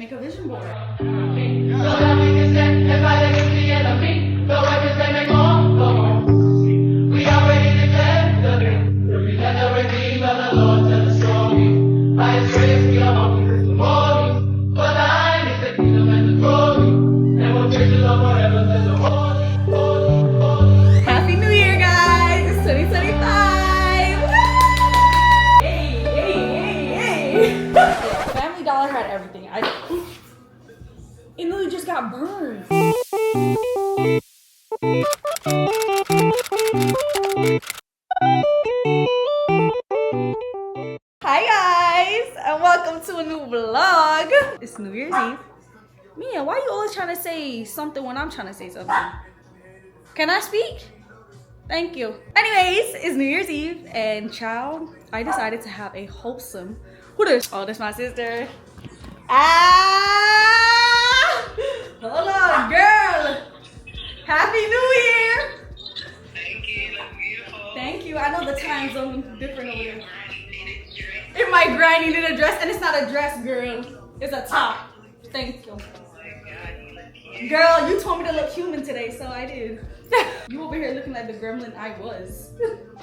Make a vision board. We already declared the we let the redeemed of the Lord tell the story. By His grace we are walking through the morning. For thine is the kingdom and the glory, and we'll praise the Lord forever. There's a holy, holy, holy. Happy New Year, guys! It's 2025. Woo! Hey. Family Dollar had everything. It literally just got burned. Hi guys, and welcome to a new vlog. It's New Year's Eve. Mia, why you always trying to say something when I'm trying to say something? Can I speak? Thank you. Anyways, it's New Year's Eve, and child, I decided to have a wholesome. Who this? Oh, this my sister. Hold on, girl. Happy New Year. Thank you, look beautiful. Thank you. I know the time zone different over here. In my grind needed a dress, and it's not a dress, girl. It's a top. Thank you. Oh my God, you look cute. Girl, you told me to look human today, so I did. You over here looking like the gremlin I was.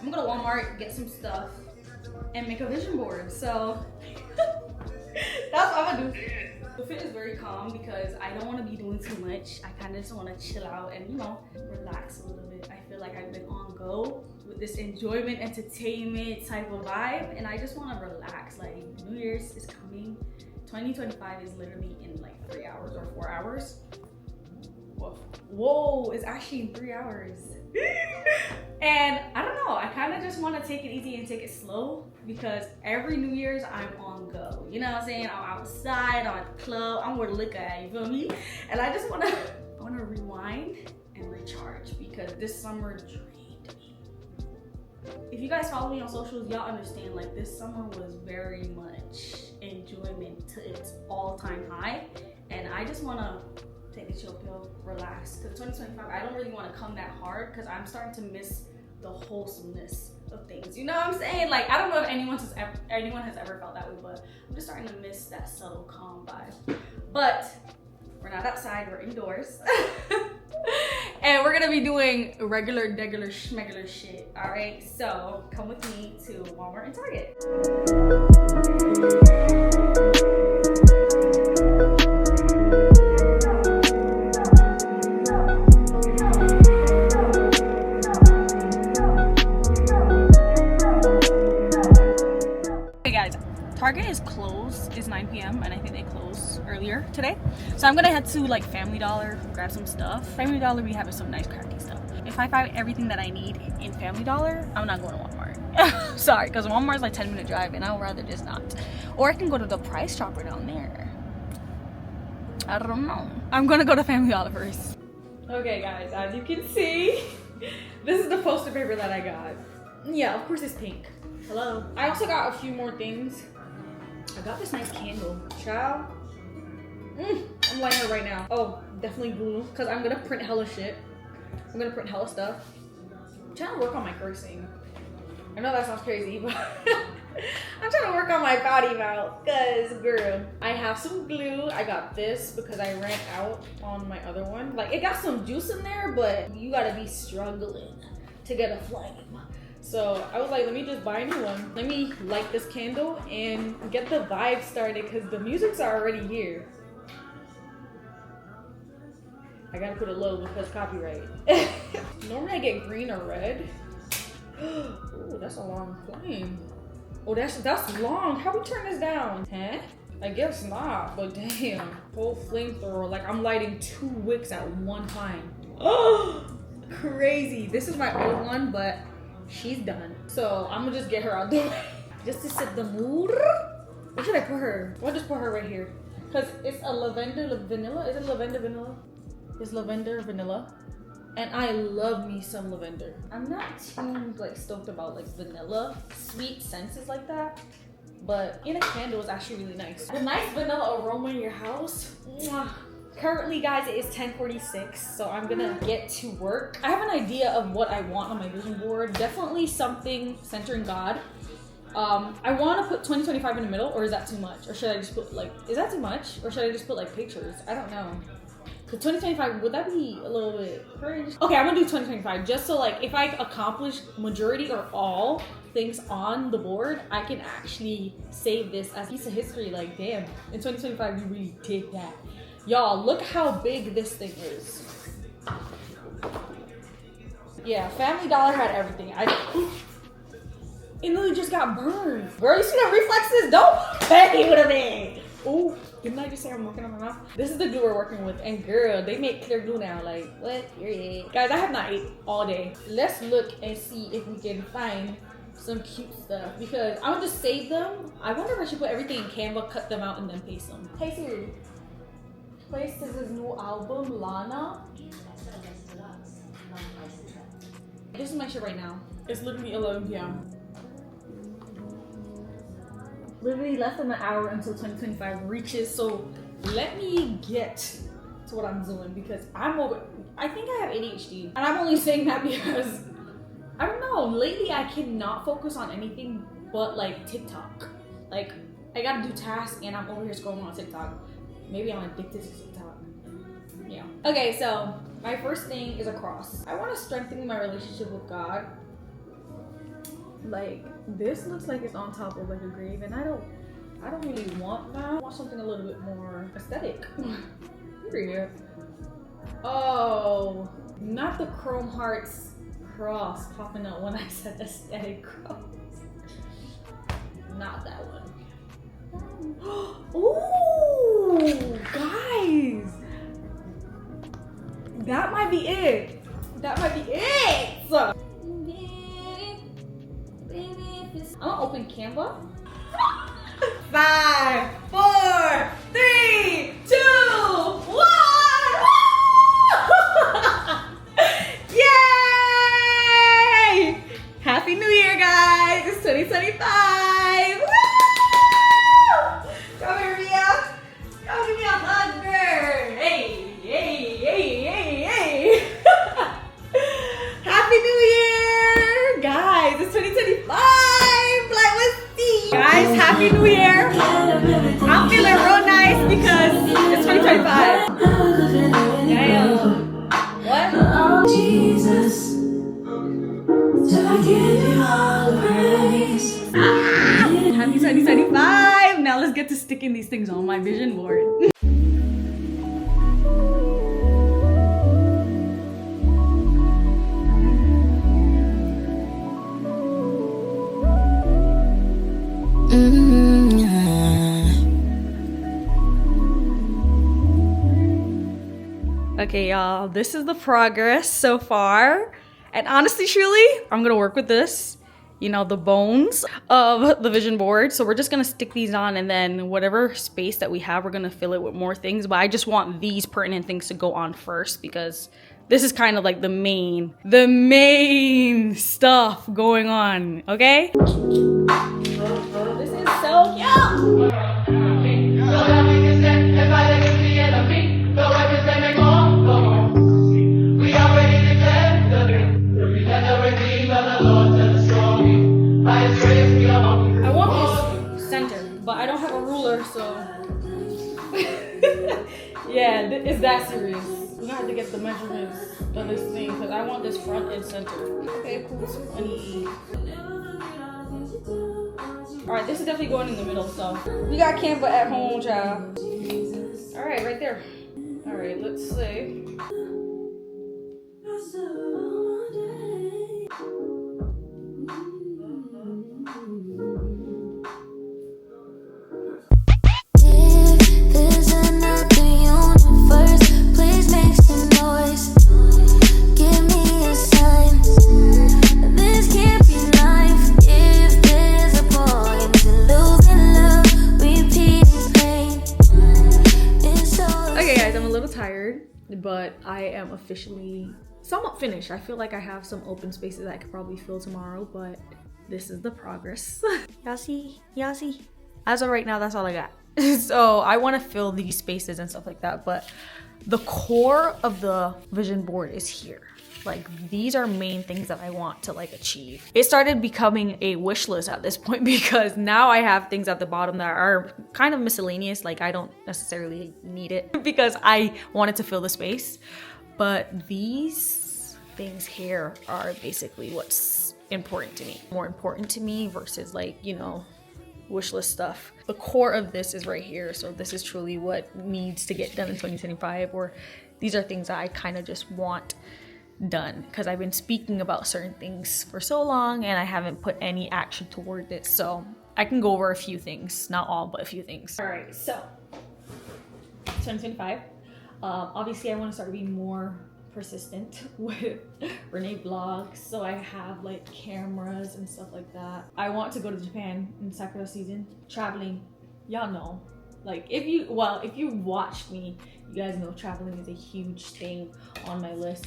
I'm gonna Walmart, get some stuff, and make a vision board. So that's what I'm gonna do. The fit is very calm because I don't want to be doing too much. I kind of just want to chill out and, you know, relax a little bit. I feel like I've been on go with this enjoyment, entertainment type of vibe, and I just want to relax. Like, New Year's is coming. 2025 is literally in like 3 hours or 4 hours. Whoa, it's actually in 3 hours. And I don't know, I kind of just want to take it easy and take it slow because every New Year's I'm on go. You know what I'm saying? I'm outside, I'm at the club, I'm where the liquor at, you feel me? And I just want to rewind and recharge because this summer drained me. If you guys follow me on socials, y'all understand like this summer was very much enjoyment to its all-time high, and I just want to take a chill pill, relax. Because 2025, I don't really want to come that hard because I'm starting to miss the wholesomeness of things. You know what I'm saying? Like, I don't know if anyone has ever felt that way, but I'm just starting to miss that subtle, calm vibe. But we're not outside, we're indoors. And we're gonna be doing regular, degular, schmegular shit, all right? So come with me to Walmart and Target. Target is closed. It's 9 p.m. and I think they closed earlier today. So I'm gonna head to like Family Dollar, grab some stuff. Family Dollar be having some nice crafty stuff. If I find everything that I need in Family Dollar, I'm not going to Walmart. Sorry, because Walmart's like 10-minute drive and I would rather just not. Or I can go to the Price Chopper down there. I don't know. I'm gonna go to Family Dollar first. Okay guys, as you can see, this is the poster paper that I got. Yeah, of course it's pink. Hello. I also got a few more things. I got this nice candle, child. I'm lighting it right now. Oh, definitely glue, because I'm gonna print hella shit. I'm gonna print hella stuff. I'm trying to work on my cursing. I know that sounds crazy, but I'm trying to work on my body mouth, because girl, I have some glue. I got this because I ran out on my other one. Like, it got some juice in there, but you gotta be struggling to get a flame. So I was like, let me just buy a new one. Let me light this candle and get the vibe started because the music's already here. I gotta put a low because copyright. Normally I get green or red. Oh, that's a long flame. Oh, that's long. How we turn this down? Huh? I guess not, but damn. Whole flamethrower, like I'm lighting 2 wicks at one time. Oh, crazy. This is my old one, but she's done. So I'm gonna just get her out the way. Just to set the mood. Where should I put her? I'll just put her right here. Cause it's a lavender vanilla. Is it lavender vanilla? It's lavender vanilla. And I love me some lavender. I'm not too like stoked about like vanilla sweet senses like that. But in a candle is actually really nice. A nice vanilla aroma in your house. Mwah. Currently, guys, it is 10:46, so I'm gonna get to work. I have an idea of what I want on my vision board. Definitely something centering God. I want to put 2025 in the middle, or is that too much? Or should I just put like, is that too much? Or should I just put like pictures? I don't know. Cause 2025, would that be a little bit cringe? Okay, I'm gonna do 2025 just so like if I accomplish majority or all things on the board, I can actually save this as a piece of history. Like, damn, in 2025 you really did that. Y'all, look how big this thing is. Yeah, Family Dollar had everything. It literally just got burned. Girl, you see the reflexes? Don't play with me. Ooh, didn't I just say I'm working on my mouth? This is the glue we're working with, and girl, they make clear glue now. Like, what? Guys, I have not ate all day. Let's look and see if we can find some cute stuff, because I want to save them. I wonder if I should put everything in Canva, cut them out, and then paste them. Hey Siri, play SZA's new album, Lana. This is my shit right now. It's literally 11 p.m. Literally less than an hour until 2025 reaches, so let me get to what I'm doing, because I think I have ADHD, and I'm only saying that because I don't know, lately I cannot focus on anything but like TikTok. Like, I gotta do tasks and I'm over here scrolling on TikTok. Maybe I'm addicted to TikTok. Yeah. Okay, so my first thing is a cross. I want to strengthen my relationship with God. Like, this looks like it's on top of like a grave, and I don't really want that. I want something a little bit more aesthetic. Period. Oh, not the Chrome Hearts cross popping up when I said aesthetic cross. Not that one. Ooh, guys, that might be it. That might be it. I'm gonna open Canva. 5, 4, 3, 2, 1. Yay! Happy New Year, guys! It's 2025. Woo! Come here, Mia. Come give me a hug, girl. Hey, hey, hey, hey, hey. Happy New Year, guys! It's 2025. Guys, Happy New Year! I'm feeling real nice because it's 2025. Damn. What? Jesus, to give you all praise. Happy 2025! Now let's get to sticking these things on my vision board. Okay, y'all, this is the progress so far. And honestly, truly, I'm gonna work with this, you know, the bones of the vision board. So we're just gonna stick these on, and then whatever space that we have, we're gonna fill it with more things. But I just want these pertinent things to go on first, because this is kind of like the main stuff going on, okay? This is so cute! I want this centered, but I don't have a ruler, so yeah, it's that serious. We're gonna have to get the measurements of this thing, because I want this front and center. Okay, cool. Alright, this is definitely going in the middle, so we got Canva at home, child. Alright, right there. Alright, let's see. But I am officially somewhat finished. I feel like I have some open spaces that I could probably fill tomorrow, but this is the progress. Y'all see? Y'all see? As of right now, that's all I got. So I want to fill these spaces and stuff like that, but the core of the vision board is here. Like these are main things that I want to like achieve. It started becoming a wish list at this point because now I have things at the bottom that are kind of miscellaneous. Like I don't necessarily need it because I wanted to fill the space. But these things here are basically what's important to me. More important to me versus like, you know, wish list stuff. The core of this is right here. So this is truly what needs to get done in 2025, or these are things that I kind of just want done because I've been speaking about certain things for so long and I haven't put any action toward it. So I can go over a few things, not all, but a few things. All right, so 2025. Obviously I want to start being more persistent with Renee vlogs, so I have like cameras and stuff like that. I want to go to Japan in Sakura season. Traveling, y'all know, like if you watched me, you guys know traveling is a huge thing on my list.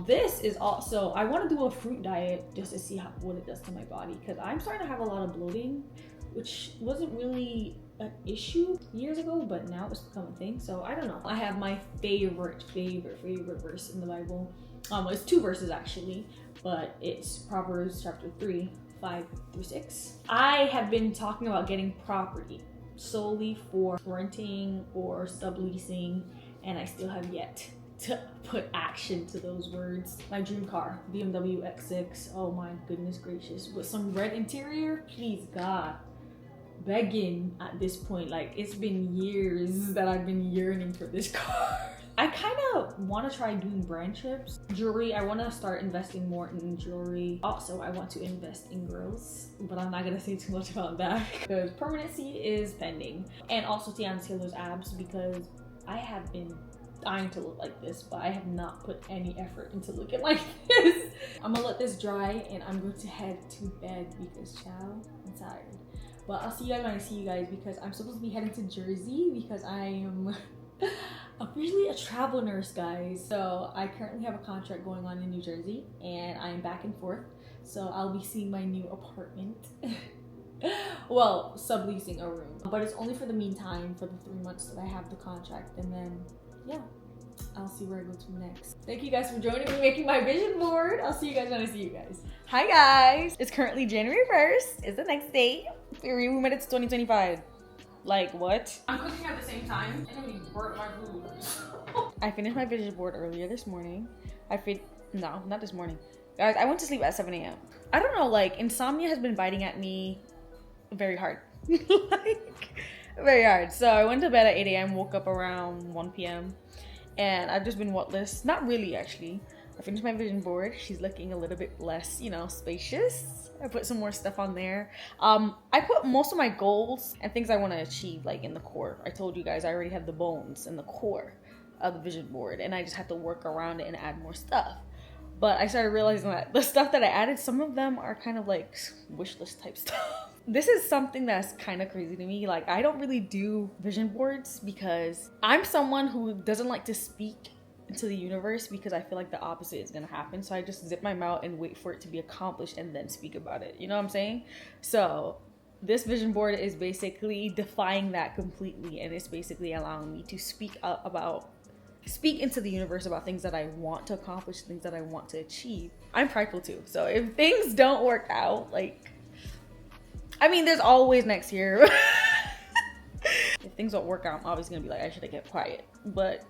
This is also, I want to do a fruit diet just to see what it does to my body, because I'm starting to have a lot of bloating, which wasn't really an issue years ago, but now it's become a thing. So I don't know. I have my favorite verse in the Bible. It's 2 verses actually, but it's Proverbs chapter 3, 5-6. I have been talking about getting property solely for renting or subleasing, and I still have yet to put action to those words. My dream car, BMW X6. Oh my goodness gracious, with some red interior, please God. Begging at this point. Like it's been years that I've been yearning for this car. I kind of want to try doing brand trips. Jewelry, I want to start investing more in jewelry. Also, I want to invest in girls, but I'm not gonna say too much about that because permanency is pending. And also Tiana Taylor's abs, because I have been dying to look like this, but I have not put any effort into looking like this. I'm gonna let this dry and I'm going to head to bed because child, I'm tired. But I'll see you guys when I see you guys, because I'm supposed to be heading to Jersey because I am officially a travel nurse, guys. So I currently have a contract going on in New Jersey and I am back and forth. So I'll be seeing my new apartment. Well, subleasing a room, but it's only for the meantime, for the 3 months that I have the contract, and then yeah, I'll see where I go to next. Thank you guys for joining me making my vision board. I'll see you guys when I see you guys. Hi guys, it's currently January 1st. It's the next day. We made it to 2025. Like what? I'm cooking at the same time and we burnt my food. I finished my vision board earlier this morning. No, not this morning. Guys, I went to sleep at 7 a.m. I don't know, like insomnia has been biting at me very hard. Like very hard. So I went to bed at 8 a.m. woke up around 1 p.m. and I've just been whatless. Not really actually. I finished my vision board. She's looking a little bit less, you know, spacious. I put some more stuff on there. I put most of my goals and things I want to achieve like in the core. I told you guys I already have the bones and the core of the vision board, and I just have to work around it and add more stuff. But I started realizing that the stuff that I added, some of them are kind of like wish list type stuff. This is something that's kind of crazy to me. Like I don't really do vision boards because I'm someone who doesn't like to speak into the universe because I feel like the opposite is gonna happen. So I just zip my mouth and wait for it to be accomplished and then speak about it. You know what I'm saying? So this vision board is basically defying that completely, and it's basically allowing me to speak into the universe about things that I want to accomplish, things that I want to achieve. I'm prideful too. So if things don't work out, like, I mean, there's always next year. If things don't work out, I'm obviously gonna be like, I should have kept quiet. But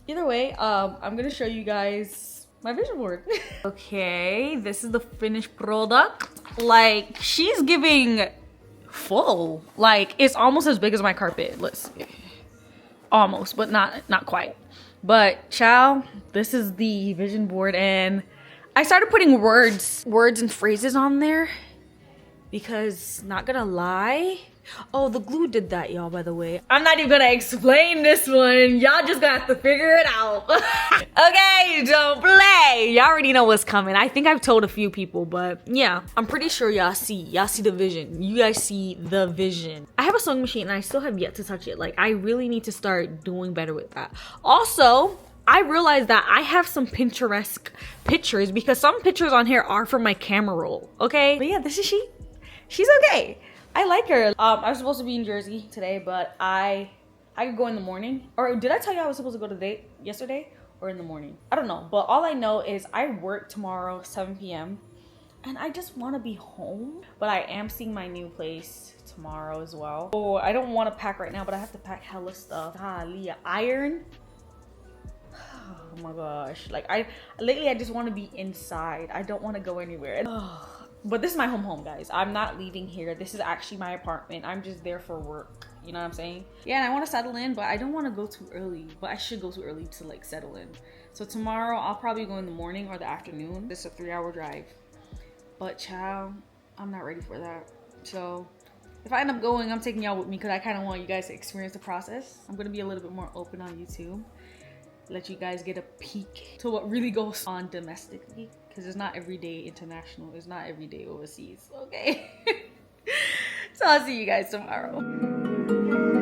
either way, I'm gonna show you guys my vision board. Okay, this is the finished product. Like, she's giving full. Like, it's almost as big as my carpet. Let's see. Almost, but not quite. But child, this is the vision board, and I started putting words and phrases on there because, not gonna lie, oh, the glue did that, y'all, by the way. I'm not even gonna explain this one. Y'all just gonna have to figure it out. Okay, don't play. Y'all already know what's coming. I think I've told a few people, but yeah, I'm pretty sure y'all see the vision. You guys see the vision. I have a sewing machine and I still have yet to touch it. Like, I really need to start doing better with that. Also, I realized that I have some Pinterest pictures because some pictures on here are from my camera roll, okay? But yeah, this is she. She's okay. I like her. I was supposed to be in Jersey today, but I could go in the morning. Or did I tell you I was supposed to go to the date yesterday? or in the morning. I don't know, but all I know is I work tomorrow 7 p.m. and I just want to be home. But I am seeing my new place tomorrow as well. Oh, I don't want to pack right now, but I have to pack hella stuff. Golly, iron. Oh my gosh, like lately I just want to be inside. I don't want to go anywhere. But this is my home, guys. I'm not leaving here. This is actually my apartment. I'm just there for work. You know what I'm saying? Yeah, and I want to settle in, but I don't want to go too early. But I should go too early to like settle in. So tomorrow I'll probably go in the morning or the afternoon. This is a 3-hour drive. But child, I'm not ready for that. So if I end up going, I'm taking y'all with me because I kind of want you guys to experience the process. I'm going to be a little bit more open on YouTube. Let you guys get a peek to what really goes on domestically, because it's not every day international, it's not every day overseas, okay? So I'll see you guys tomorrow.